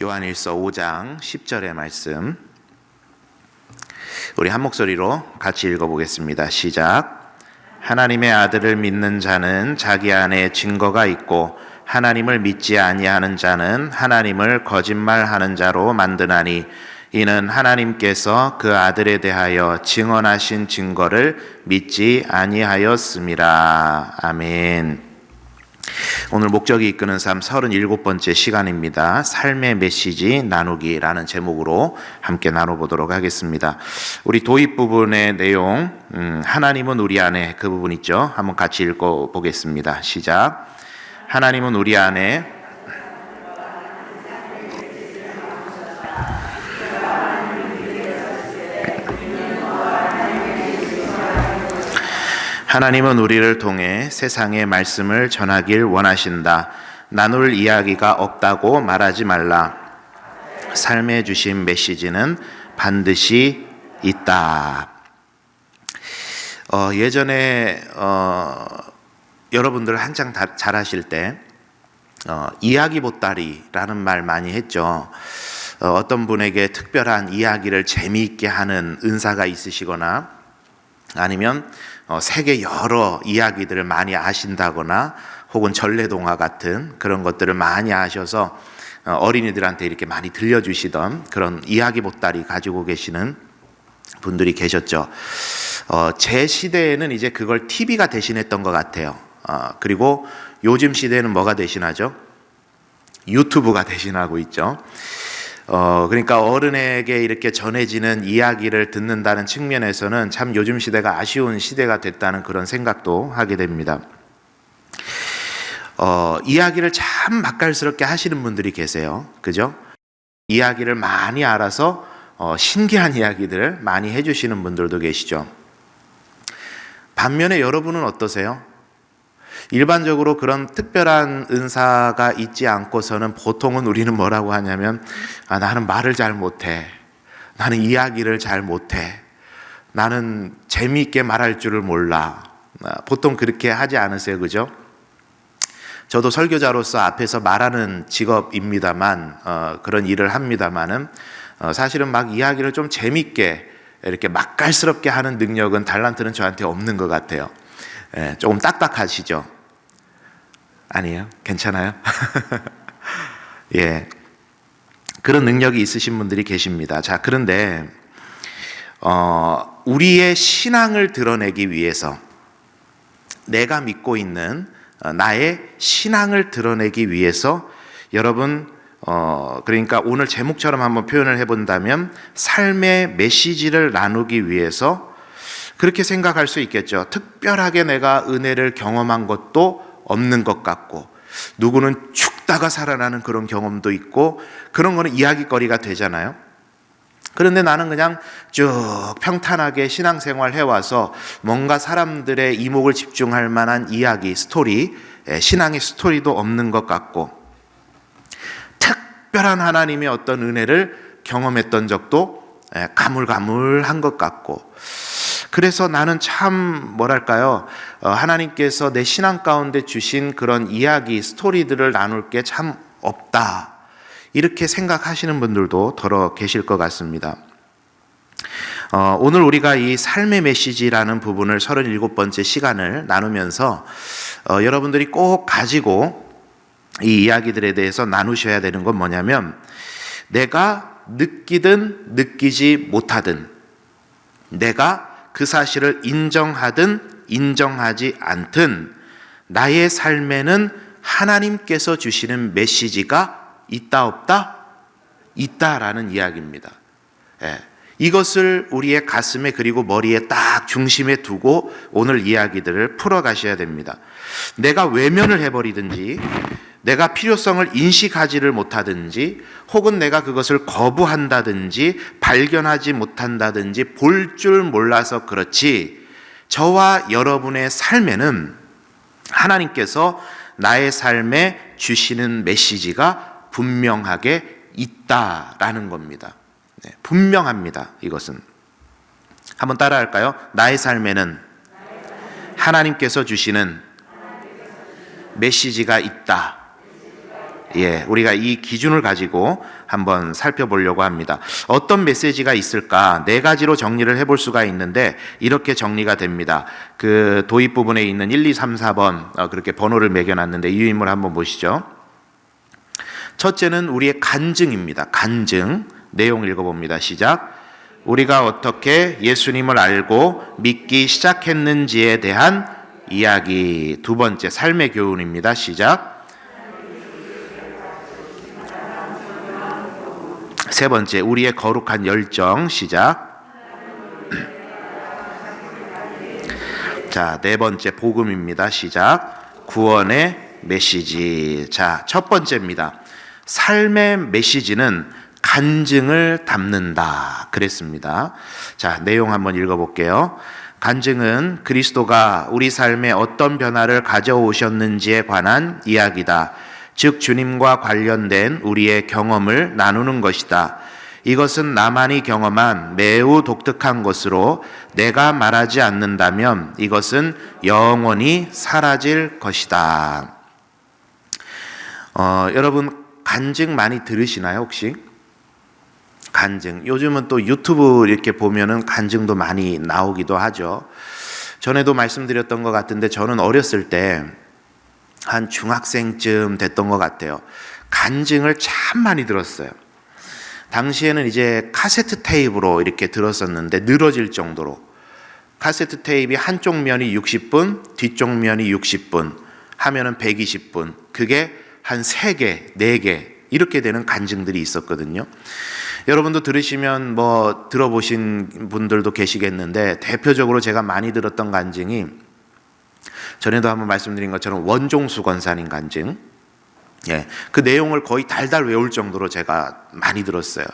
요한일서 5장 10절의 말씀, 우리 한 목소리로 같이 읽어보겠습니다. 시작. 하나님의 아들을 믿는 자는 자기 안에 증거가 있고 하나님을 믿지 아니하는 자는 하나님을 거짓말하는 자로 만드나니 이는 하나님께서 그 아들에 대하여 증언하신 증거를 믿지 아니하였음이라. 아멘. 오늘 목적이 이끄는 삶 37번째 시간입니다. 삶의 메시지 나누기라는 제목으로 함께 나눠보도록 하겠습니다. 우리 도입 부분의 내용, 하나님은 우리 안에, 그 부분 있죠? 한번 같이 읽어보겠습니다. 시작. 하나님은 우리 안에 하나님은 우리를 통해 세상의 말씀을 전하길 원하신다. 나눌 이야기가 없다고 말하지 말라. 삶에 주신 메시지는 반드시 있다. 예전에 여러분들 한창 잘 하실 때 이야기 보따리라는 말 많이 했죠. 어떤 분에게 특별한 이야기를 재미있게 하는 은사가 있으시거나 아니면 세계 여러 이야기들을 많이 아신다거나 혹은 전래동화 같은 그런 것들을 많이 아셔서 어린이들한테 이렇게 많이 들려주시던 그런 이야기 보따리 가지고 계시는 분들이 계셨죠. 제 시대에는 이제 그걸 TV가 대신했던 것 같아요. 그리고 요즘 시대에는 뭐가 대신하죠? 유튜브가 대신하고 있죠. 그러니까 어른에게 이렇게 전해지는 이야기를 듣는다는 측면에서는 참 요즘 시대가 아쉬운 시대가 됐다는 그런 생각도 하게 됩니다. 이야기를 참 맛깔스럽게 하시는 분들이 계세요. 그죠? 이야기를 많이 알아서 신기한 이야기들을 많이 해주시는 분들도 계시죠. 반면에 여러분은 어떠세요? 일반적으로 그런 특별한 은사가 있지 않고서는 보통은 우리는 뭐라고 하냐면 나는 말을 잘 못해. 나는 이야기를 잘 못해. 나는 재미있게 말할 줄을 몰라. 보통 그렇게 하지 않으세요? 그죠? 저도 설교자로서 앞에서 말하는 직업입니다만 그런 일을 합니다만은 사실은 막 이야기를 좀 재미있게 이렇게 맛깔스럽게 하는 능력은 달란트는 저한테 없는 것 같아요. 조금 딱딱하시죠? 아니에요? 괜찮아요? 예. 그런 능력이 있으신 분들이 계십니다. 자, 그런데, 우리의 신앙을 드러내기 위해서 내가 믿고 있는 나의 신앙을 드러내기 위해서 여러분, 그러니까 오늘 제목처럼 한번 표현을 해본다면 삶의 메시지를 나누기 위해서 그렇게 생각할 수 있겠죠. 특별하게 내가 은혜를 경험한 것도 없는 것 같고 누구는 죽다가 살아나는 그런 경험도 있고 그런 거는 이야기거리가 되잖아요. 그런데 나는 그냥 쭉 평탄하게 신앙생활 해와서 뭔가 사람들의 이목을 집중할 만한 이야기, 스토리, 신앙의 스토리도 없는 것 같고 특별한 하나님의 어떤 은혜를 경험했던 적도 가물가물한 것 같고 그래서 나는 참 뭐랄까요, 하나님께서 내 신앙 가운데 주신 그런 이야기, 스토리들을 나눌 게 참 없다 이렇게 생각하시는 분들도 더러 계실 것 같습니다. 오늘 우리가 이 삶의 메시지라는 부분을 37번째 시간을 나누면서 여러분들이 꼭 가지고 이 이야기들에 대해서 나누셔야 되는 건 뭐냐면 내가 느끼든 느끼지 못하든 내가 그 사실을 인정하든 인정하지 않든 나의 삶에는 하나님께서 주시는 메시지가 있다 없다? 있다라는 이야기입니다. 이것을 우리의 가슴에 그리고 머리에 딱 중심에 두고 오늘 이야기들을 풀어가셔야 됩니다. 내가 외면을 해버리든지 내가 필요성을 인식하지를 못하든지 혹은 내가 그것을 거부한다든지 발견하지 못한다든지 볼 줄 몰라서 그렇지 저와 여러분의 삶에는 하나님께서 나의 삶에 주시는 메시지가 분명하게 있다라는 겁니다. 분명합니다. 이것은 한번 따라할까요? 나의 삶에는 하나님께서 주시는 메시지가 있다. 우리가 이 기준을 가지고 한번 살펴보려고 합니다. 어떤 메시지가 있을까? 네 가지로 정리를 해볼 수가 있는데 이렇게 정리가 됩니다. 그 도입 부분에 있는 1, 2, 3, 4번 그렇게 번호를 매겨놨는데 이 인물 한번 보시죠. 첫째는 우리의 간증입니다. 간증. 내용 읽어봅니다. 시작. 우리가 어떻게 예수님을 알고 믿기 시작했는지에 대한 이야기. 두 번째, 삶의 교훈입니다. 시작. 세 번째, 우리의 거룩한 열정. 시작. 자, 네 번째, 복음입니다. 시작. 구원의 메시지. 자, 첫 번째입니다. 삶의 메시지는 간증을 담는다. 그랬습니다. 자, 내용 한번 읽어볼게요. 간증은 그리스도가 우리 삶에 어떤 변화를 가져오셨는지에 관한 이야기다. 즉 주님과 관련된 우리의 경험을 나누는 것이다. 이것은 나만이 경험한 매우 독특한 것으로 내가 말하지 않는다면 이것은 영원히 사라질 것이다. 여러분 간증 많이 들으시나요 혹시? 간증. 요즘은 또 유튜브 이렇게 보면은 간증도 많이 나오기도 하죠. 전에도 말씀드렸던 것 같은데 저는 어렸을 때 한 중학생쯤 됐던 것 같아요. 간증을 참 많이 들었어요. 당시에는 이제 카세트 테이프로 이렇게 들었었는데 늘어질 정도로 카세트 테이프이 한쪽 면이 60분, 뒤쪽 면이 60분 하면은 120분. 그게 한 3개, 4개 이렇게 되는 간증들이 있었거든요. 여러분도 들으시면 뭐 들어보신 분들도 계시겠는데 대표적으로 제가 많이 들었던 간증이 전에도 한번 말씀드린 것처럼 원종수 권사님 간증. 그 내용을 거의 달달 외울 정도로 제가 많이 들었어요.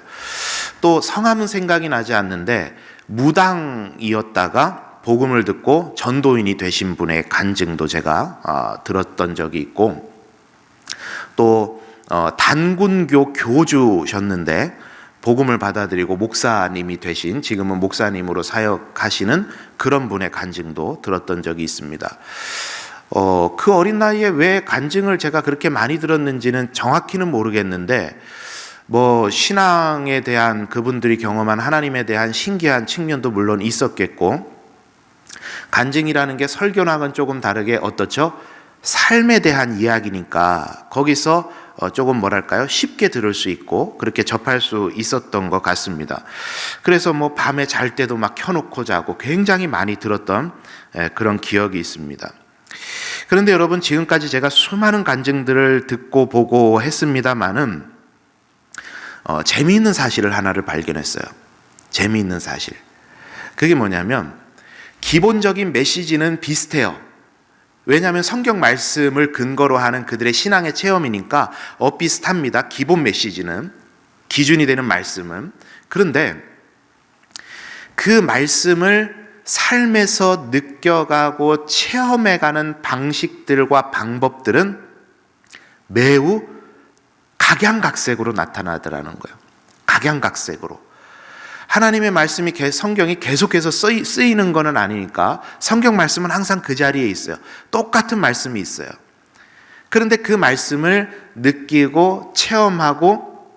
또 성함은 생각이 나지 않는데 무당이었다가 복음을 듣고 전도인이 되신 분의 간증도 제가 들었던 적이 있고 또 단군교 교주셨는데 복음을 받아들이고 목사님이 되신 지금은 목사님으로 사역하시는 그런 분의 간증도 들었던 적이 있습니다. 그 어린 나이에 왜 간증을 제가 그렇게 많이 들었는지는 정확히는 모르겠는데 뭐 신앙에 대한 그분들이 경험한 하나님에 대한 신기한 측면도 물론 있었겠고 간증이라는 게 설교랑은 조금 다르게 어떻죠? 삶에 대한 이야기니까 거기서 조금 뭐랄까요? 쉽게 들을 수 있고 그렇게 접할 수 있었던 것 같습니다. 그래서 뭐 밤에 잘 때도 막 켜놓고 자고 굉장히 많이 들었던 그런 기억이 있습니다. 그런데 여러분 지금까지 제가 수많은 간증들을 듣고 보고 했습니다마는 재미있는 사실을 하나를 발견했어요. 재미있는 사실. 그게 뭐냐면 기본적인 메시지는 비슷해요. 왜냐하면 성경 말씀을 근거로 하는 그들의 신앙의 체험이니까 비슷합니다. 기본 메시지는, 기준이 되는 말씀은. 그런데 그 말씀을 삶에서 느껴가고 체험해가는 방식들과 방법들은 매우 각양각색으로 나타나더라는 거예요. 각양각색으로. 하나님의 말씀이 성경이 계속해서 쓰이는 것은 아니니까 성경 말씀은 항상 그 자리에 있어요. 똑같은 말씀이 있어요. 그런데 그 말씀을 느끼고 체험하고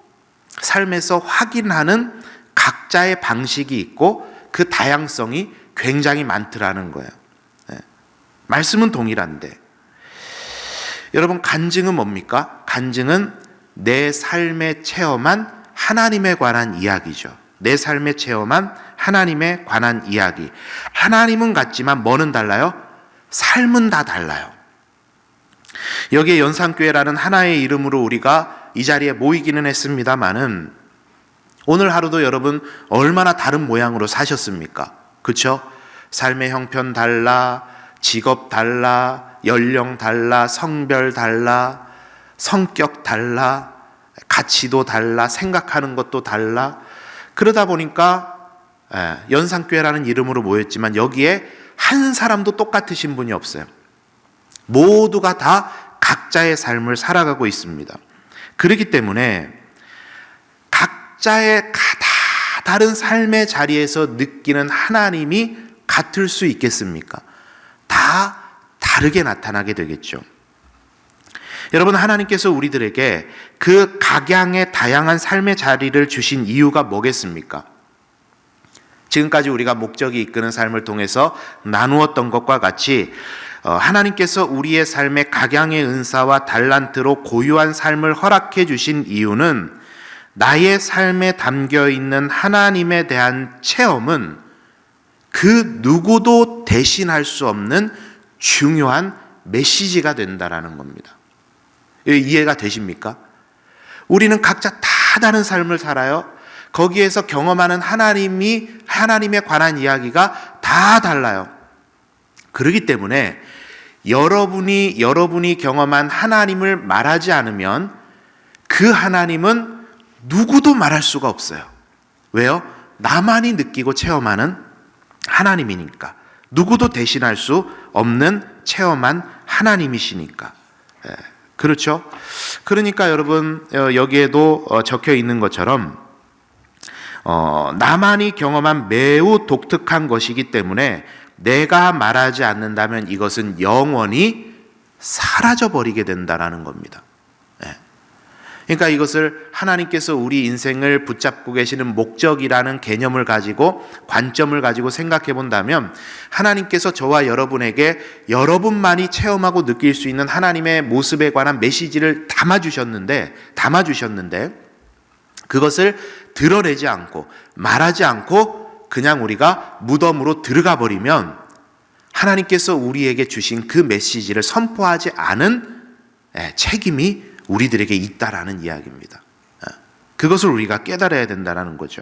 삶에서 확인하는 각자의 방식이 있고 그 다양성이 굉장히 많더라는 거예요. 말씀은 동일한데 여러분 간증은 뭡니까? 간증은 내 삶에 체험한 하나님에 관한 이야기죠. 내 삶에 체험한 하나님에 관한 이야기. 하나님은 같지만 뭐는 달라요? 삶은 다 달라요. 여기에 연산교회라는 하나의 이름으로 우리가 이 자리에 모이기는 했습니다마는 오늘 하루도 여러분 얼마나 다른 모양으로 사셨습니까? 그렇죠? 삶의 형편 달라, 직업 달라, 연령 달라, 성별 달라, 성격 달라, 가치도 달라, 생각하는 것도 달라. 그러다 보니까 연산교회라는 이름으로 모였지만 여기에 한 사람도 똑같으신 분이 없어요. 모두가 다 각자의 삶을 살아가고 있습니다. 그렇기 때문에 각자의 다 다른 삶의 자리에서 느끼는 하나님이 같을 수 있겠습니까? 다 다르게 나타나게 되겠죠. 여러분, 하나님께서 우리들에게 그 각양의 다양한 삶의 자리를 주신 이유가 뭐겠습니까? 지금까지 우리가 목적이 이끄는 삶을 통해서 나누었던 것과 같이 하나님께서 우리의 삶에 각양의 은사와 달란트로 고유한 삶을 허락해 주신 이유는 나의 삶에 담겨 있는 하나님에 대한 체험은 그 누구도 대신할 수 없는 중요한 메시지가 된다라는 겁니다. 이해가 되십니까? 우리는 각자 다 다른 삶을 살아요. 거기에서 경험하는 하나님에 관한 이야기가 다 달라요. 그렇기 때문에 여러분이 경험한 하나님을 말하지 않으면 그 하나님은 누구도 말할 수가 없어요. 왜요? 나만이 느끼고 체험하는 하나님이니까. 누구도 대신할 수 없는 체험한 하나님이시니까. 그렇죠? 그러니까 여러분, 여기에도 적혀 있는 것처럼 나만이 경험한 매우 독특한 것이기 때문에 내가 말하지 않는다면 이것은 영원히 사라져버리게 된다라는 겁니다. 그러니까 이것을 하나님께서 우리 인생을 붙잡고 계시는 목적이라는 개념을 가지고, 관점을 가지고 생각해 본다면, 하나님께서 저와 여러분에게 여러분만이 체험하고 느낄 수 있는 하나님의 모습에 관한 메시지를 담아주셨는데 그것을 드러내지 않고 말하지 않고 그냥 우리가 무덤으로 들어가 버리면 하나님께서 우리에게 주신 그 메시지를 선포하지 않은 책임이 우리들에게 있다라는 이야기입니다. 그것을 우리가 깨달아야 된다는 거죠.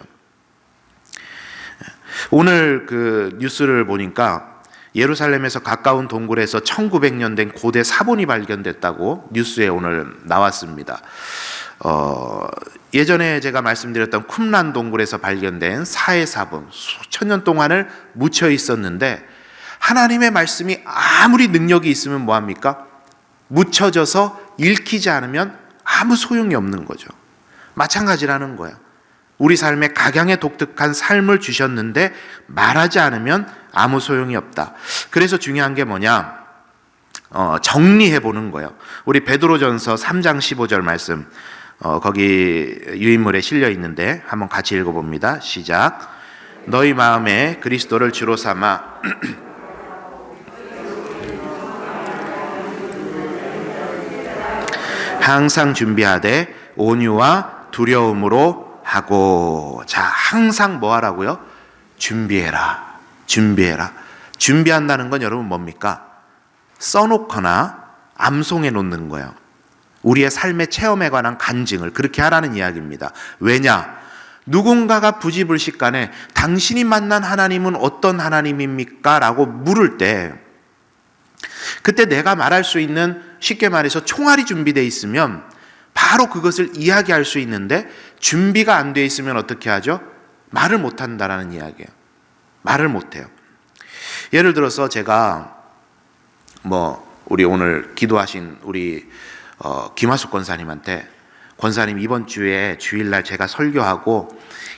오늘 그 뉴스를 보니까 예루살렘에서 가까운 동굴에서 1900년 된 고대 사본이 발견됐다고 뉴스에 오늘 나왔습니다. 예전에 제가 말씀드렸던 쿰란 동굴에서 발견된 사해 사본, 수천 년 동안을 묻혀 있었는데 하나님의 말씀이 아무리 능력이 있으면 뭐합니까? 묻혀져서 읽히지 않으면 아무 소용이 없는 거죠. 마찬가지라는 거예요. 우리 삶에 각양의 독특한 삶을 주셨는데 말하지 않으면 아무 소용이 없다. 그래서 중요한 게 뭐냐? 정리해 보는 거예요. 우리 베드로전서 3장 15절 말씀, 거기 유인물에 실려 있는데 한번 같이 읽어봅니다. 시작. 너희 마음에 그리스도를 주로 삼아 항상 준비하되 온유와 두려움으로 하고. 자, 항상 뭐 하라고요? 준비해라. 준비한다는 건 여러분 뭡니까? 써놓거나 암송해 놓는 거예요. 우리의 삶의 체험에 관한 간증을 그렇게 하라는 이야기입니다. 왜냐? 누군가가 부지불식간에 당신이 만난 하나님은 어떤 하나님입니까? 라고 물을 때 그때 내가 말할 수 있는, 쉽게 말해서 총알이 준비되어 있으면 바로 그것을 이야기할 수 있는데, 준비가 안 되어 있으면 어떻게 하죠? 말을 못한다라는 이야기예요. 말을 못해요. 예를 들어서 제가 우리 오늘 기도하신 우리 김하숙 권사님한테, 권사님 이번 주에 주일날 제가 설교하고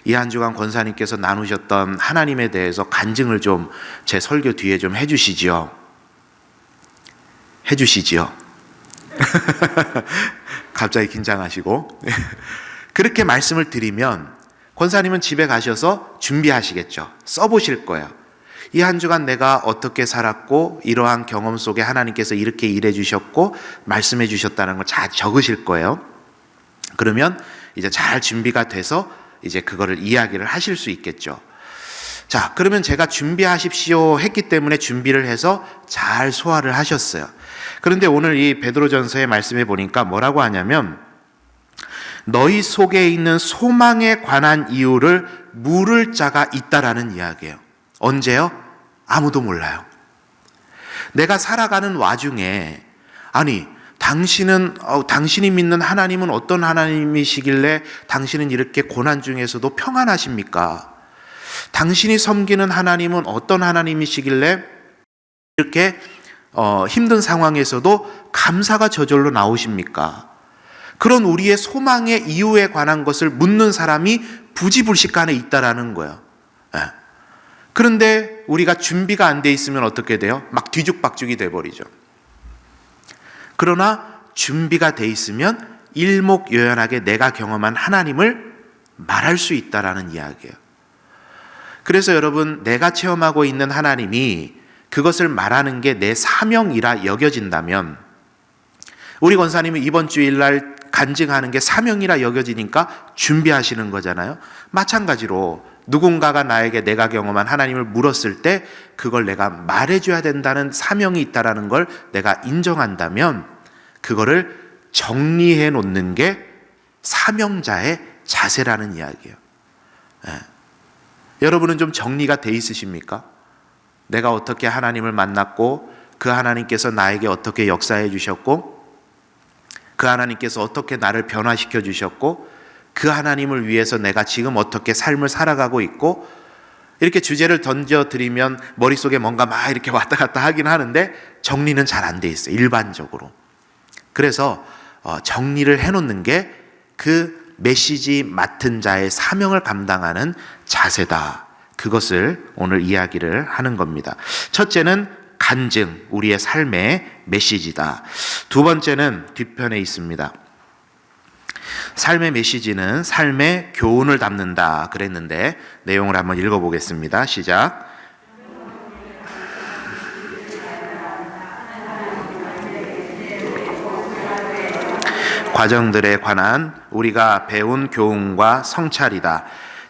이 한 주간 권사님께서 나누셨던 하나님에 대해서 간증을 좀 제 설교 뒤에 좀 해주시지요. 갑자기 긴장하시고 그렇게 말씀을 드리면 권사님은 집에 가셔서 준비하시겠죠. 써보실 거예요. 이 한 주간 내가 어떻게 살았고 이러한 경험 속에 하나님께서 이렇게 일해 주셨고 말씀해 주셨다는 걸 잘 적으실 거예요. 그러면 이제 잘 준비가 돼서 이제 그거를 이야기를 하실 수 있겠죠. 자, 그러면 제가 준비하십시오 했기 때문에 준비를 해서 잘 소화를 하셨어요. 그런데 오늘 이 베드로전서의 말씀에 보니까 뭐라고 하냐면, 너희 속에 있는 소망에 관한 이유를 물을 자가 있다라는 이야기예요. 언제요? 아무도 몰라요. 내가 살아가는 와중에, 아니 당신이 믿는 하나님은 어떤 하나님이시길래 당신은 이렇게 고난 중에서도 평안하십니까? 당신이 섬기는 하나님은 어떤 하나님이시길래 이렇게 힘든 상황에서도 감사가 저절로 나오십니까? 그런 우리의 소망의 이유에 관한 것을 묻는 사람이 부지불식간에 있다라는 거예요. 그런데 우리가 준비가 안 돼 있으면 어떻게 돼요? 막 뒤죽박죽이 돼버리죠. 그러나 준비가 돼 있으면 일목요연하게 내가 경험한 하나님을 말할 수 있다라는 이야기예요. 그래서 여러분, 내가 체험하고 있는 하나님이 그것을 말하는 게 내 사명이라 여겨진다면, 우리 권사님은 이번 주일날 간증하는 게 사명이라 여겨지니까 준비하시는 거잖아요. 마찬가지로 누군가가 나에게 내가 경험한 하나님을 물었을 때 그걸 내가 말해줘야 된다는 사명이 있다는 걸 내가 인정한다면 그거를 정리해 놓는 게 사명자의 자세라는 이야기예요. 여러분은 좀 정리가 돼 있으십니까? 내가 어떻게 하나님을 만났고 그 하나님께서 나에게 어떻게 역사해 주셨고 그 하나님께서 어떻게 나를 변화시켜 주셨고 그 하나님을 위해서 내가 지금 어떻게 삶을 살아가고 있고, 이렇게 주제를 던져드리면 머릿속에 뭔가 막 이렇게 왔다 갔다 하긴 하는데 정리는 잘 안 돼 있어요, 일반적으로. 그래서 정리를 해놓는 게 그 메시지 맡은 자의 사명을 감당하는 자세다. 그것을 오늘 이야기를 하는 겁니다. 첫째는 간증, 우리의 삶의 메시지다. 두 번째는 뒷편에 있습니다. 삶의 메시지는 삶의 교훈을 담는다 그랬는데 내용을 한번 읽어보겠습니다. 시작. 과정들에 관한 우리가 배운 교훈과 성찰이다.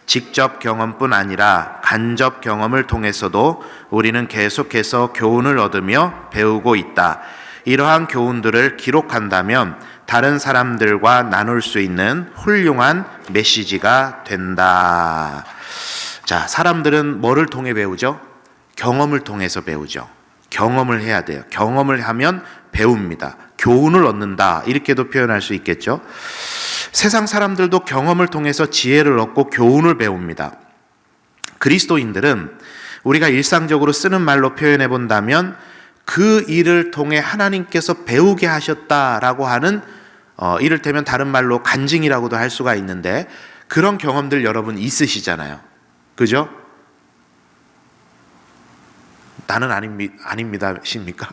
직접 경험뿐 아니라 간접 경험을 통해서도 우리는 계속해서 교훈을 얻으며 배우고 있다. 이러한 교훈들을 기록한다면 다른 사람들과 나눌 수 있는 훌륭한 메시지가 된다. 자, 사람들은 뭐를 통해 배우죠? 경험을 통해서 배우죠. 경험을 해야 돼요. 경험을 하면 배웁니다. 교훈을 얻는다. 이렇게도 표현할 수 있겠죠. 세상 사람들도 경험을 통해서 지혜를 얻고 교훈을 배웁니다. 그리스도인들은 우리가 일상적으로 쓰는 말로 표현해 본다면 그 일을 통해 하나님께서 배우게 하셨다라고 하는 이를테면 다른 말로 간증이라고도 할 수가 있는데, 그런 경험들 여러분 있으시잖아요. 그죠? 나는 아닙니다 십니까?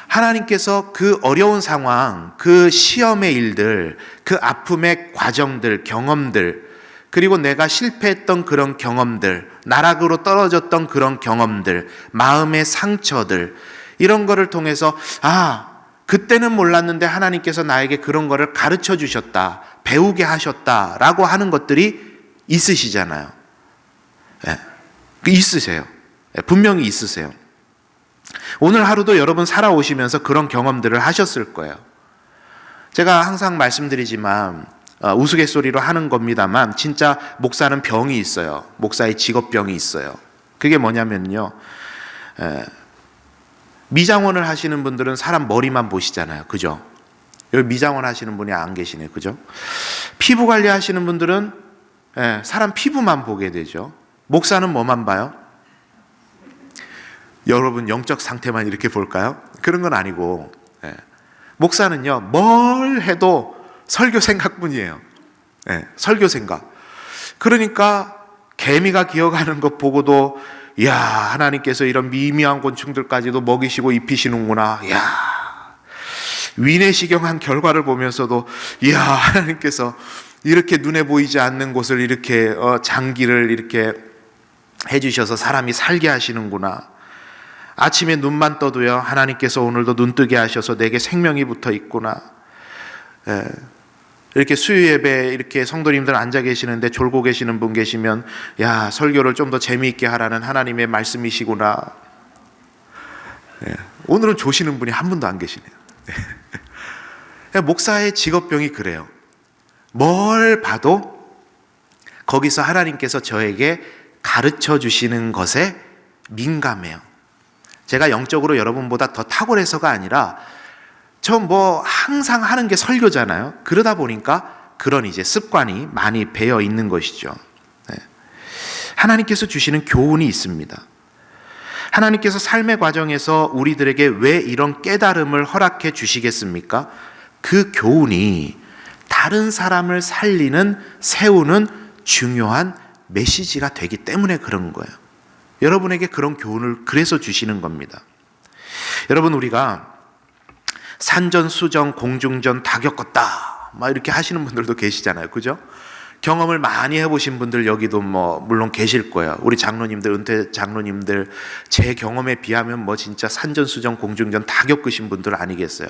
하나님께서 그 어려운 상황, 그 시험의 일들, 그 아픔의 과정들, 경험들, 그리고 내가 실패했던 그런 경험들, 나락으로 떨어졌던 그런 경험들, 마음의 상처들, 이런 거를 통해서 그때는 몰랐는데 하나님께서 나에게 그런 거를 가르쳐 주셨다, 배우게 하셨다라고 하는 것들이 있으시잖아요. 있으세요. 분명히 있으세요. 오늘 하루도 여러분 살아오시면서 그런 경험들을 하셨을 거예요. 제가 항상 말씀드리지만 우스갯소리로 하는 겁니다만 진짜 목사는 병이 있어요. 목사의 직업병이 있어요. 그게 뭐냐면요, 미장원을 하시는 분들은 사람 머리만 보시잖아요. 그죠? 여기 미장원 하시는 분이 안 계시네. 그죠? 피부 관리 하시는 분들은 사람 피부만 보게 되죠. 목사는 뭐만 봐요? 여러분 영적 상태만 이렇게 볼까요? 그런 건 아니고, 목사는요 뭘 해도 설교 생각뿐이에요. 설교 생각. 그러니까 개미가 기어가는 것 보고도 이야, 하나님께서 이런 미미한 곤충들까지도 먹이시고 입히시는구나. 이야, 위내시경한 결과를 보면서도 이야, 하나님께서 이렇게 눈에 보이지 않는 곳을 이렇게 장기를 이렇게 해주셔서 사람이 살게 하시는구나. 아침에 눈만 떠도요, 하나님께서 오늘도 눈 뜨게 하셔서 내게 생명이 붙어 있구나. 이렇게 수요 예배 이렇게 성도님들 앉아 계시는데 졸고 계시는 분 계시면 야, 설교를 좀 더 재미있게 하라는 하나님의 말씀이시구나. 오늘은 조시는 분이 한 분도 안 계시네요. 목사의 직업병이 그래요. 뭘 봐도 거기서 하나님께서 저에게 가르쳐 주시는 것에 민감해요. 제가 영적으로 여러분보다 더 탁월해서가 아니라 저 항상 하는 게 설교잖아요. 그러다 보니까 그런 이제 습관이 많이 배어 있는 것이죠. 하나님께서 주시는 교훈이 있습니다. 하나님께서 삶의 과정에서 우리들에게 왜 이런 깨달음을 허락해 주시겠습니까? 그 교훈이 다른 사람을 살리는, 세우는 중요한 메시지가 되기 때문에 그런 거예요. 여러분에게 그런 교훈을 그래서 주시는 겁니다. 여러분, 우리가 산전수전 공중전 다 겪었다 막 이렇게 하시는 분들도 계시잖아요. 그죠? 경험을 많이 해보신 분들 여기도 뭐 물론 계실 거예요. 우리 장로님들, 은퇴 장로님들 제 경험에 비하면 뭐 진짜 산전수전 공중전 다 겪으신 분들 아니겠어요?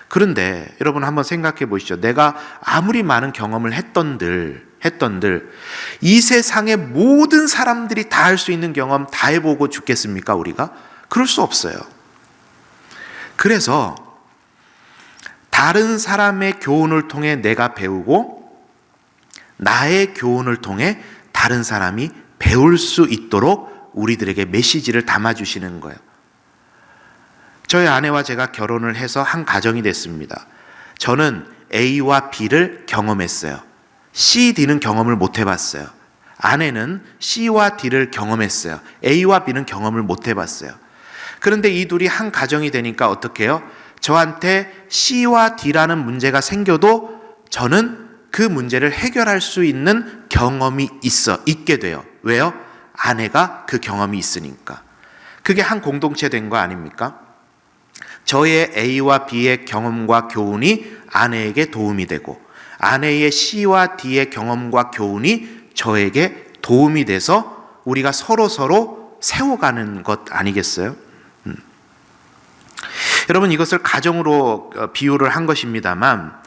그런데 여러분 한번 생각해 보시죠. 내가 아무리 많은 경험을 했던들 이 세상의 모든 사람들이 다 할 수 있는 경험 다 해보고 죽겠습니까? 우리가? 그럴 수 없어요. 그래서 다른 사람의 교훈을 통해 내가 배우고 나의 교훈을 통해 다른 사람이 배울 수 있도록 우리들에게 메시지를 담아주시는 거예요. 저희 아내와 제가 결혼을 해서 한 가정이 됐습니다. 저는 A와 B를 경험했어요. C, D는 경험을 못 해봤어요. 아내는 C와 D를 경험했어요. A와 B는 경험을 못 해봤어요. 그런데 이 둘이 한 가정이 되니까 어떻게 해요? 저한테 C와 D라는 문제가 생겨도 저는 그 문제를 해결할 수 있는 경험이 있게 돼요. 왜요? 아내가 그 경험이 있으니까. 그게 한 공동체 된 거 아닙니까? 저의 A와 B의 경험과 교훈이 아내에게 도움이 되고 아내의 C와 D의 경험과 교훈이 저에게 도움이 돼서 우리가 서로 세워가는 것 아니겠어요? 여러분 이것을 가정으로 비유를 한 것입니다만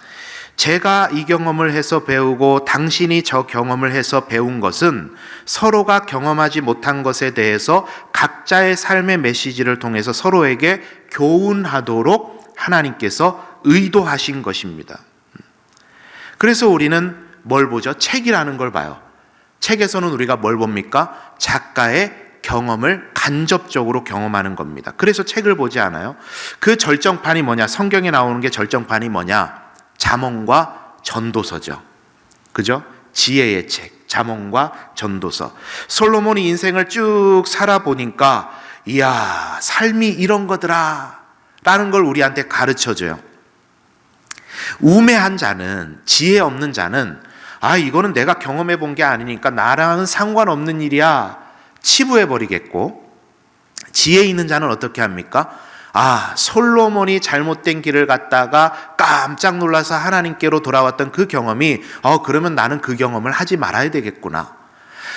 제가 이 경험을 해서 배우고 당신이 저 경험을 해서 배운 것은 서로가 경험하지 못한 것에 대해서 각자의 삶의 메시지를 통해서 서로에게 교훈하도록 하나님께서 의도하신 것입니다. 그래서 우리는 뭘 보죠? 책이라는 걸 봐요. 책에서는 우리가 뭘 봅니까? 작가의 경험을 간접적으로 경험하는 겁니다. 그래서 책을 보지 않아요? 그 절정판이 뭐냐? 성경에 나오는 게 절정판이 뭐냐? 잠언과 전도서죠. 그죠? 지혜의 책, 잠언과 전도서. 솔로몬이 인생을 쭉 살아보니까 이야, 삶이 이런 거더라 라는 걸 우리한테 가르쳐줘요. 우매한 자는, 지혜 없는 자는 이거는 내가 경험해 본 게 아니니까 나랑은 상관없는 일이야 치부해버리겠고, 지혜 있는 자는 어떻게 합니까? 솔로몬이 잘못된 길을 갔다가 깜짝 놀라서 하나님께로 돌아왔던 그 경험이 그러면 나는 그 경험을 하지 말아야 되겠구나.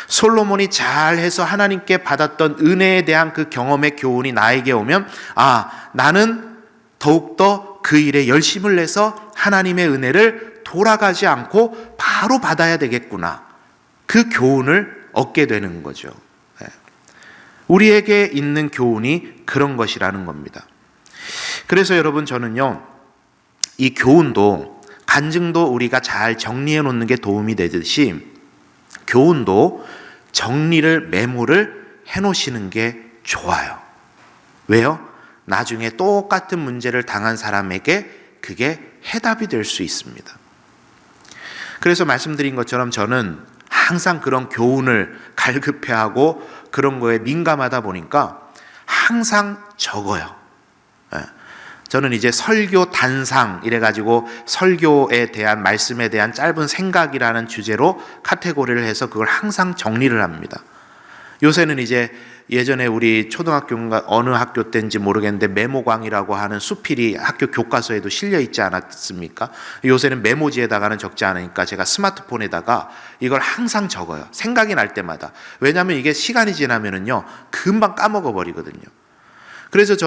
솔로몬이 잘해서 하나님께 받았던 은혜에 대한 그 경험의 교훈이 나에게 오면 나는 더욱더 그 일에 열심을 내서 하나님의 은혜를 돌아가지 않고 바로 받아야 되겠구나. 그 교훈을 얻게 되는 거죠. 우리에게 있는 교훈이 그런 것이라는 겁니다. 그래서 여러분 저는요, 이 교훈도 간증도 우리가 잘 정리해 놓는 게 도움이 되듯이 교훈도 정리를 메모를 해 놓으시는 게 좋아요. 왜요? 나중에 똑같은 문제를 당한 사람에게 그게 해답이 될 수 있습니다. 그래서 말씀드린 것처럼 저는 항상 그런 교훈을 갈급해하고 그런 거에 민감하다 보니까 항상 적어요. 저는 이제 설교 단상 이래가지고 설교에 대한 말씀에 대한 짧은 생각이라는 주제로 카테고리를 해서 그걸 항상 정리를 합니다. 요새는 이제 예전에 우리 초등학교인가 어느 학교 때인지 모르겠는데 메모광이라고 하는 수필이 학교 교과서에도 실려 있지 않았습니까? 요새는 메모지에다가는 적지 않으니까 제가 스마트폰에다가 이걸 항상 적어요. 생각이 날 때마다. 왜냐하면 이게 시간이 지나면은요 금방 까먹어 버리거든요. 그래서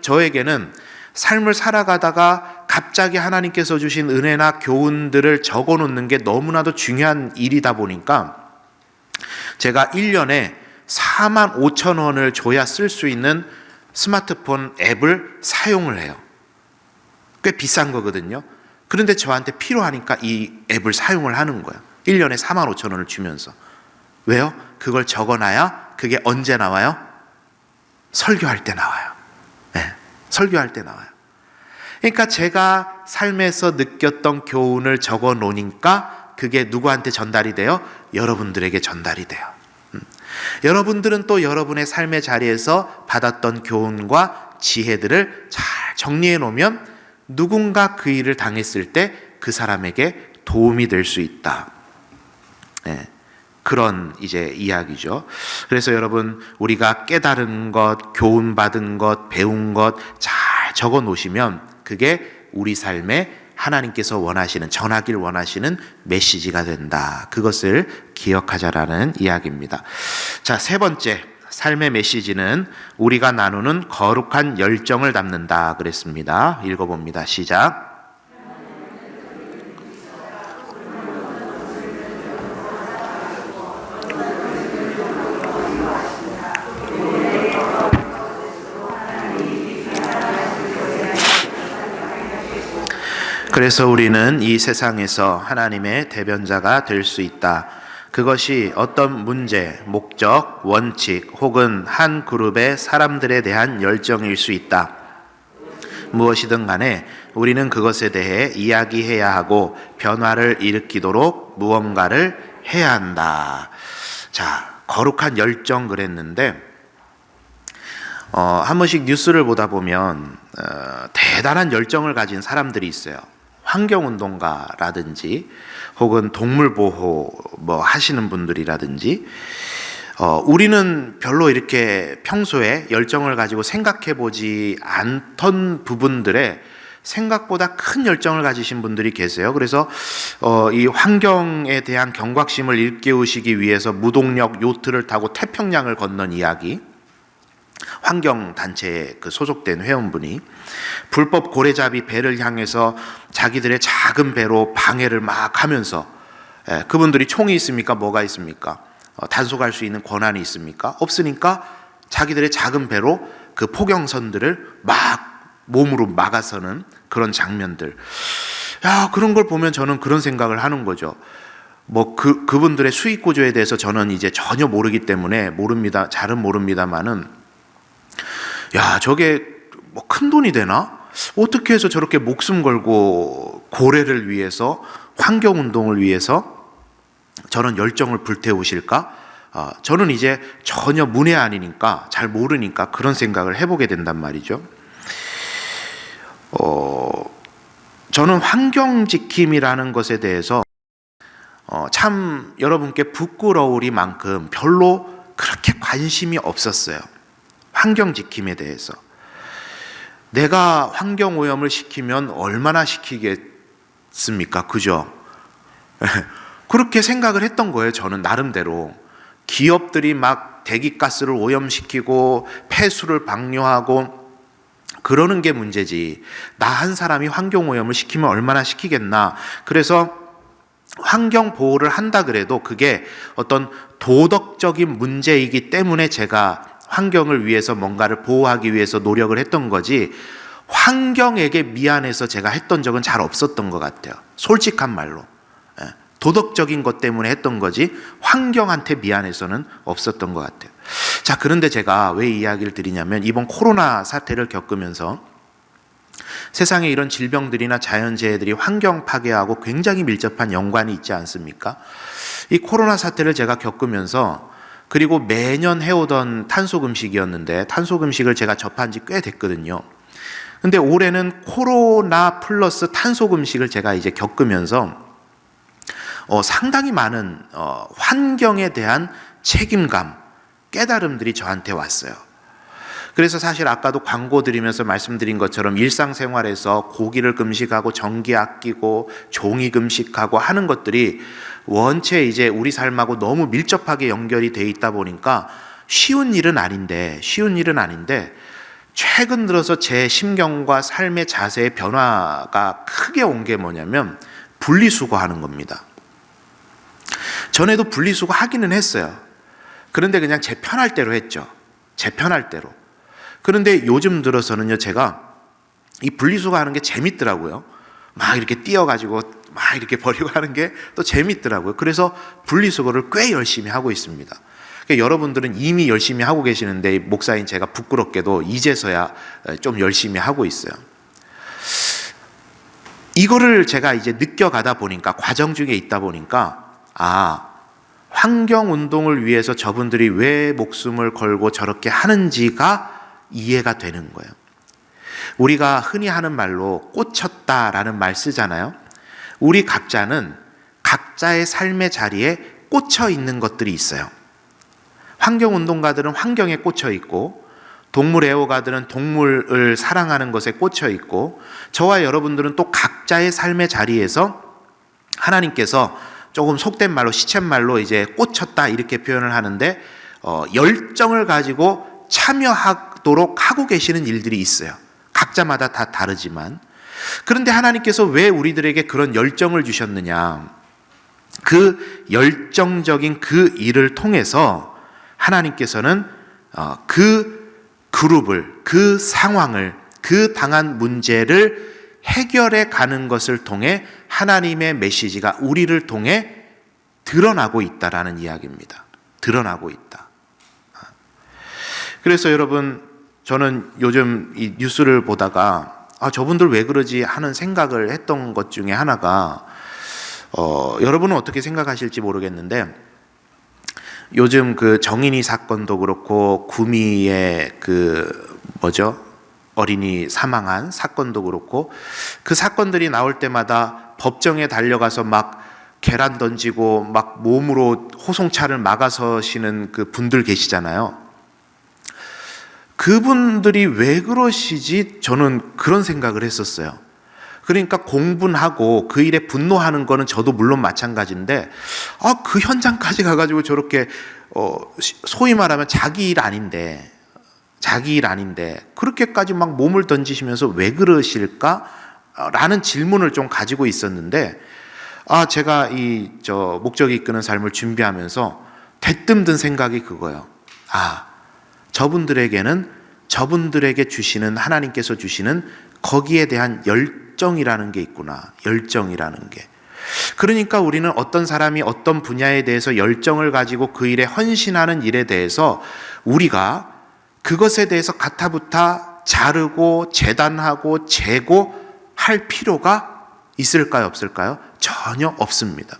저에게는 삶을 살아가다가 갑자기 하나님께서 주신 은혜나 교훈들을 적어 놓는 게 너무나도 중요한 일이다 보니까 제가 1년에 45,000원을 줘야 쓸 수 있는 스마트폰 앱을 사용을 해요. 꽤 비싼 거거든요. 그런데 저한테 필요하니까 이 앱을 사용을 하는 거예요. 1년에 45,000원을 주면서. 왜요? 그걸 적어놔야 그게 언제 나와요? 설교할 때 나와요. 네, 설교할 때 나와요. 그러니까 제가 삶에서 느꼈던 교훈을 적어 놓으니까 그게 누구한테 전달이 돼요? 여러분들에게 전달이 돼요. 여러분들은 또 여러분의 삶의 자리에서 받았던 교훈과 지혜들을 잘 정리해 놓으면 누군가 그 일을 당했을 때 그 사람에게 도움이 될 수 있다. 네, 그런 이제 이야기죠. 그래서 여러분 우리가 깨달은 것, 교훈받은 것, 배운 것 잘 적어 놓으시면 그게 우리 삶에 하나님께서 원하시는, 전하길 원하시는 메시지가 된다. 그것을 기억하자라는 이야기입니다. 자, 세 번째 삶의 메시지는 우리가 나누는 거룩한 열정을 담는다 그랬습니다. 읽어봅니다. 시작. 그래서 우리는 이 세상에서 하나님의 대변자가 될 수 있다. 그것이 어떤 문제, 목적, 원칙 혹은 한 그룹의 사람들에 대한 열정일 수 있다. 무엇이든 간에 우리는 그것에 대해 이야기해야 하고 변화를 일으키도록 무언가를 해야 한다. 자, 거룩한 열정 그랬는데 한 번씩 뉴스를 보다 보면 대단한 열정을 가진 사람들이 있어요. 환경운동가라든지 혹은 동물보호 하시는 분들이라든지 우리는 별로 이렇게 평소에 열정을 가지고 생각해 보지 않던 부분들에 생각보다 큰 열정을 가지신 분들이 계세요. 그래서 이 환경에 대한 경각심을 일깨우시기 위해서 무동력 요트를 타고 태평양을 건넌 이야기, 환경단체에 소속된 회원분이 불법 고래잡이 배를 향해서 자기들의 작은 배로 방해를 막 하면서, 그분들이 총이 있습니까? 뭐가 있습니까? 단속할 수 있는 권한이 있습니까? 없으니까 자기들의 작은 배로 그 포경선들을 막 몸으로 막아서는 그런 장면들. 야, 그런 걸 보면 저는 그런 생각을 하는 거죠. 그분들의 수익 구조에 대해서 저는 이제 전혀 모르기 때문에 잘은 모릅니다만은, 야, 저게 큰 돈이 되나? 어떻게 해서 저렇게 목숨 걸고 고래를 위해서, 환경운동을 위해서 저런 열정을 불태우실까? 저는 이제 전혀 문외한이니까, 잘 모르니까 그런 생각을 해보게 된단 말이죠. 저는 환경지킴이라는 것에 대해서 참 여러분께 부끄러우리만큼 별로 그렇게 관심이 없었어요. 환경지킴에 대해서. 내가 환경오염을 시키면 얼마나 시키겠습니까? 그죠? 그렇게 생각을 했던 거예요. 저는 나름대로. 기업들이 막 대기가스를 오염시키고 폐수를 방류하고 그러는 게 문제지, 나 한 사람이 환경오염을 시키면 얼마나 시키겠나. 그래서 환경보호를 한다 그래도 그게 어떤 도덕적인 문제이기 때문에 제가 환경을 위해서 뭔가를 보호하기 위해서 노력을 했던 거지, 환경에게 미안해서 제가 했던 적은 잘 없었던 것 같아요. 솔직한 말로. 도덕적인 것 때문에 했던 거지 환경한테 미안해서는 없었던 것 같아요. 자, 그런데 제가 왜 이 이야기를 드리냐면, 이번 코로나 사태를 겪으면서 세상에 이런 질병들이나 자연재해들이 환경 파괴하고 굉장히 밀접한 연관이 있지 않습니까? 이 코로나 사태를 제가 겪으면서, 그리고 매년 해오던 탄소금식이었는데 탄소금식을 제가 접한 지 꽤 됐거든요. 근데 올해는 코로나 플러스 탄소금식을 제가 이제 겪으면서 상당히 많은 환경에 대한 책임감, 깨달음들이 저한테 왔어요. 그래서 사실 아까도 광고 드리면서 말씀드린 것처럼 일상생활에서 고기를 금식하고 전기 아끼고 종이 금식하고 하는 것들이 원체 이제 우리 삶하고 너무 밀접하게 연결이 돼 있다 보니까 쉬운 일은 아닌데 최근 들어서 제 심경과 삶의 자세의 변화가 크게 온 게 뭐냐면 분리수거하는 겁니다. 전에도 분리수거 하기는 했어요. 그런데 그냥 제 편할 대로 했죠. 제 편할 대로. 그런데 요즘 들어서는요, 제가 이 분리수거 하는 게 재밌더라고요. 막 이렇게 띄어가지고 막 이렇게 버리고 하는 게 또 재밌더라고요. 그래서 분리수거를 꽤 열심히 하고 있습니다. 그러니까 여러분들은 이미 열심히 하고 계시는데 목사인 제가 부끄럽게도 이제서야 좀 열심히 하고 있어요. 이거를 제가 이제 느껴가다 보니까, 과정 중에 있다 보니까, 환경운동을 위해서 저분들이 왜 목숨을 걸고 저렇게 하는지가 이해가 되는 거예요. 우리가 흔히 하는 말로 꽂혔다라는 말 쓰잖아요. 우리 각자는 각자의 삶의 자리에 꽂혀 있는 것들이 있어요. 환경운동가들은 환경에 꽂혀 있고, 동물 애호가들은 동물을 사랑하는 것에 꽂혀 있고, 저와 여러분들은 또 각자의 삶의 자리에서 하나님께서 조금 속된 말로 시쳇말로 이제 꽂혔다 이렇게 표현을 하는데, 열정을 가지고 참여하도록 하고 계시는 일들이 있어요. 각자마다 다 다르지만. 그런데 하나님께서 왜 우리들에게 그런 열정을 주셨느냐? 그 열정적인 그 일을 통해서 하나님께서는 그 그룹을, 그 상황을, 그 당한 문제를 해결해 가는 것을 통해 하나님의 메시지가 우리를 통해 드러나고 있다라는 이야기입니다. 드러나고 있다. 그래서 여러분, 저는 요즘 이 뉴스를 보다가 저분들 왜 그러지 하는 생각을 했던 것 중에 하나가, 여러분은 어떻게 생각하실지 모르겠는데, 요즘 그 정인이 사건도 그렇고 구미의 어린이 사망한 사건도 그렇고, 그 사건들이 나올 때마다 법정에 달려가서 막 계란 던지고 막 몸으로 호송차를 막아서시는 그 분들 계시잖아요. 그분들이 왜 그러시지? 저는 그런 생각을 했었어요. 그러니까 공분하고 그 일에 분노하는 거는 저도 물론 마찬가지인데, 그 현장까지 가가지고 저렇게 소위 말하면 자기 일 아닌데 그렇게까지 막 몸을 던지시면서 왜 그러실까? 라는 질문을 좀 가지고 있었는데, 제가 목적이 이끄는 삶을 준비하면서 대뜸 든 생각이 그거예요. 저분들에게는 저분들에게 주시는, 하나님께서 주시는 거기에 대한 열정이라는 게 있구나. 열정이라는 게. 그러니까 우리는 어떤 사람이 어떤 분야에 대해서 열정을 가지고 그 일에 헌신하는 일에 대해서 우리가 그것에 대해서 가타부타 자르고 재단하고 재고 할 필요가 있을까요? 없을까요? 전혀 없습니다.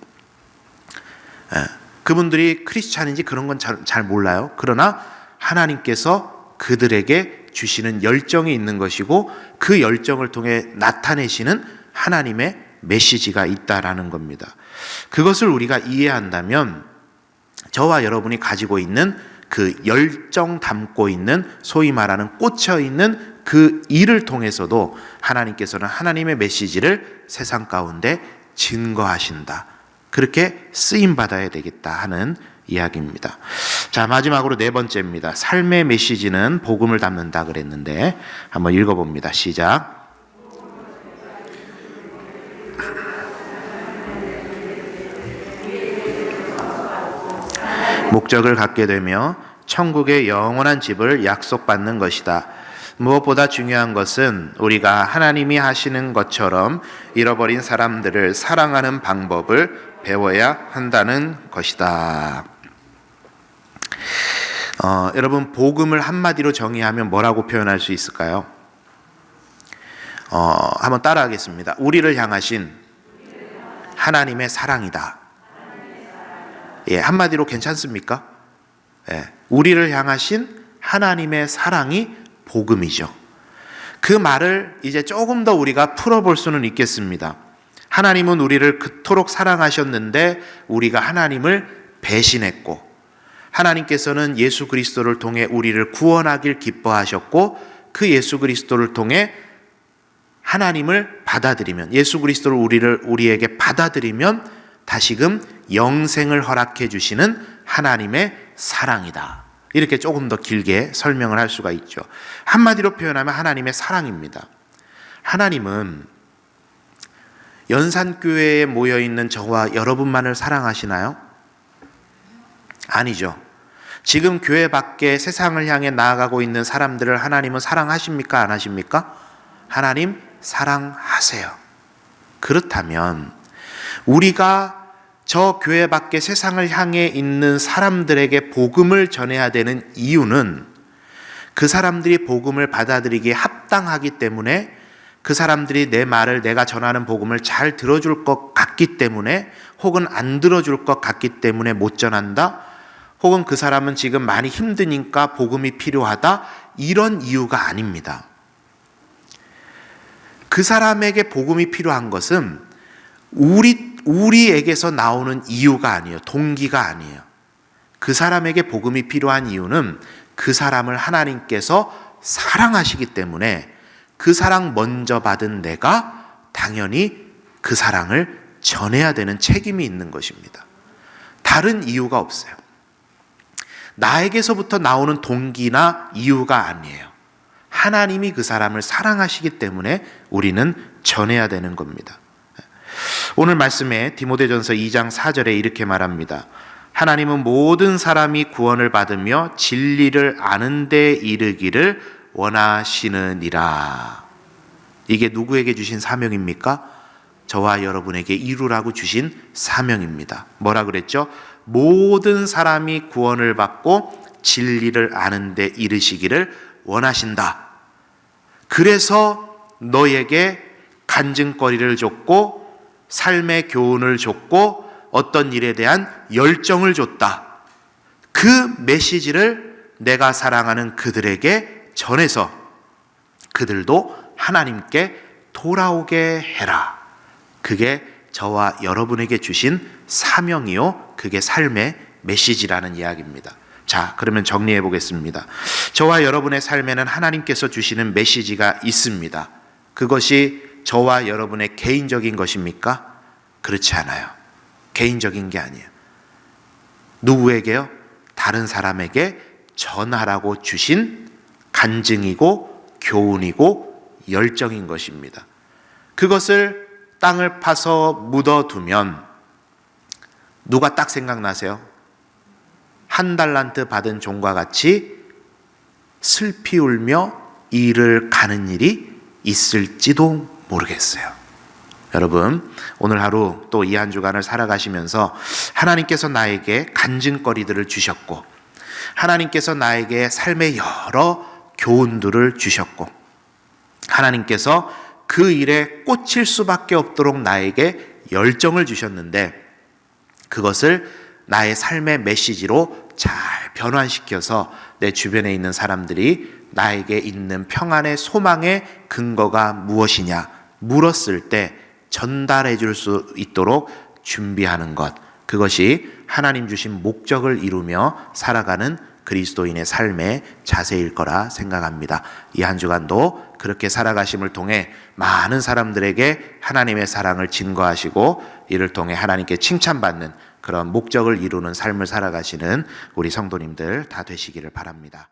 그분들이 크리스찬인지 그런 건 잘 몰라요. 그러나 하나님께서 그들에게 주시는 열정이 있는 것이고, 그 열정을 통해 나타내시는 하나님의 메시지가 있다라는 겁니다. 그것을 우리가 이해한다면 저와 여러분이 가지고 있는 그 열정 담고 있는, 소위 말하는 꽂혀 있는 그 일을 통해서도 하나님께서는 하나님의 메시지를 세상 가운데 증거하신다. 그렇게 쓰임받아야 되겠다 하는 이야기입니다. 자, 마지막으로 네 번째입니다. 삶의 메시지는 복음을 담는다 그랬는데 한번 읽어봅니다. 시작. 목적을 갖게 되며 천국의 영원한 집을 약속받는 것이다. 무엇보다 중요한 것은 우리가 하나님이 하시는 것처럼 잃어버린 사람들을 사랑하는 방법을 배워야 한다는 것이다. 여러분, 복음을 한마디로 정의하면 뭐라고 표현할 수 있을까요? 한번 따라하겠습니다. 우리를 향하신 하나님의 사랑이다. 한마디로 괜찮습니까? 우리를 향하신 하나님의 사랑이 복음이죠. 그 말을 이제 조금 더 우리가 풀어볼 수는 있겠습니다. 하나님은 우리를 그토록 사랑하셨는데 우리가 하나님을 배신했고, 하나님께서는 예수 그리스도를 통해 우리를 구원하길 기뻐하셨고, 그 예수 그리스도를 통해 하나님을 받아들이면, 예수 그리스도를 우리에게 받아들이면 다시금 영생을 허락해 주시는 하나님의 사랑이다. 이렇게 조금 더 길게 설명을 할 수가 있죠. 한마디로 표현하면 하나님의 사랑입니다. 하나님은 연산교회에 모여있는 저와 여러분만을 사랑하시나요? 아니죠. 지금 교회 밖에 세상을 향해 나아가고 있는 사람들을 하나님은 사랑하십니까? 안 하십니까? 하나님 사랑하세요. 그렇다면 우리가 저 교회 밖에 세상을 향해 있는 사람들에게 복음을 전해야 되는 이유는 그 사람들이 복음을 받아들이기에 합당하기 때문에, 그 사람들이 내 말을, 내가 전하는 복음을 잘 들어줄 것 같기 때문에, 혹은 안 들어줄 것 같기 때문에 못 전한다, 혹은 그 사람은 지금 많이 힘드니까 복음이 필요하다, 이런 이유가 아닙니다. 그 사람에게 복음이 필요한 것은 우리에게서 나오는 이유가 아니에요. 동기가 아니에요. 그 사람에게 복음이 필요한 이유는 그 사람을 하나님께서 사랑하시기 때문에 그 사랑 먼저 받은 내가 당연히 그 사랑을 전해야 되는 책임이 있는 것입니다. 다른 이유가 없어요. 나에게서부터 나오는 동기나 이유가 아니에요. 하나님이 그 사람을 사랑하시기 때문에 우리는 전해야 되는 겁니다. 오늘 말씀에 디모데전서 2장 4절에 이렇게 말합니다. 하나님은 모든 사람이 구원을 받으며 진리를 아는 데 이르기를 원하시느니라. 이게 누구에게 주신 사명입니까? 저와 여러분에게 이루라고 주신 사명입니다. 뭐라 그랬죠? 모든 사람이 구원을 받고 진리를 아는 데 이르시기를 원하신다. 그래서 너에게 간증거리를 줬고 삶의 교훈을 줬고 어떤 일에 대한 열정을 줬다. 그 메시지를 내가 사랑하는 그들에게 전해서 그들도 하나님께 돌아오게 해라. 그게 저와 여러분에게 주신 사명이요, 그게 삶의 메시지라는 이야기입니다. 자, 그러면 정리해 보겠습니다. 저와 여러분의 삶에는 하나님께서 주시는 메시지가 있습니다. 그것이 저와 여러분의 개인적인 것입니까? 그렇지 않아요. 개인적인 게 아니에요. 누구에게요? 다른 사람에게 전하라고 주신 간증이고 교훈이고 열정인 것입니다. 그것을 땅을 파서 묻어두면 누가 딱 생각나세요? 한 달란트 받은 종과 같이 슬피 울며 일을 가는 일이 있을지도 모르겠어요. 여러분, 오늘 하루 또 이 한 주간을 살아가시면서 하나님께서 나에게 간증거리들을 주셨고 하나님께서 나에게 삶의 여러 교훈들을 주셨고 하나님께서 그 일에 꽂힐 수밖에 없도록 나에게 열정을 주셨는데 그것을 나의 삶의 메시지로 잘 변환시켜서 내 주변에 있는 사람들이 나에게 있는 평안의 소망의 근거가 무엇이냐 물었을 때 전달해 줄 수 있도록 준비하는 것, 그것이 하나님 주신 목적을 이루며 살아가는 그리스도인의 삶의 자세일 거라 생각합니다. 이 한 주간도 그렇게 살아가심을 통해 많은 사람들에게 하나님의 사랑을 증거하시고 이를 통해 하나님께 칭찬받는 그런 목적을 이루는 삶을 살아가시는 우리 성도님들 다 되시기를 바랍니다.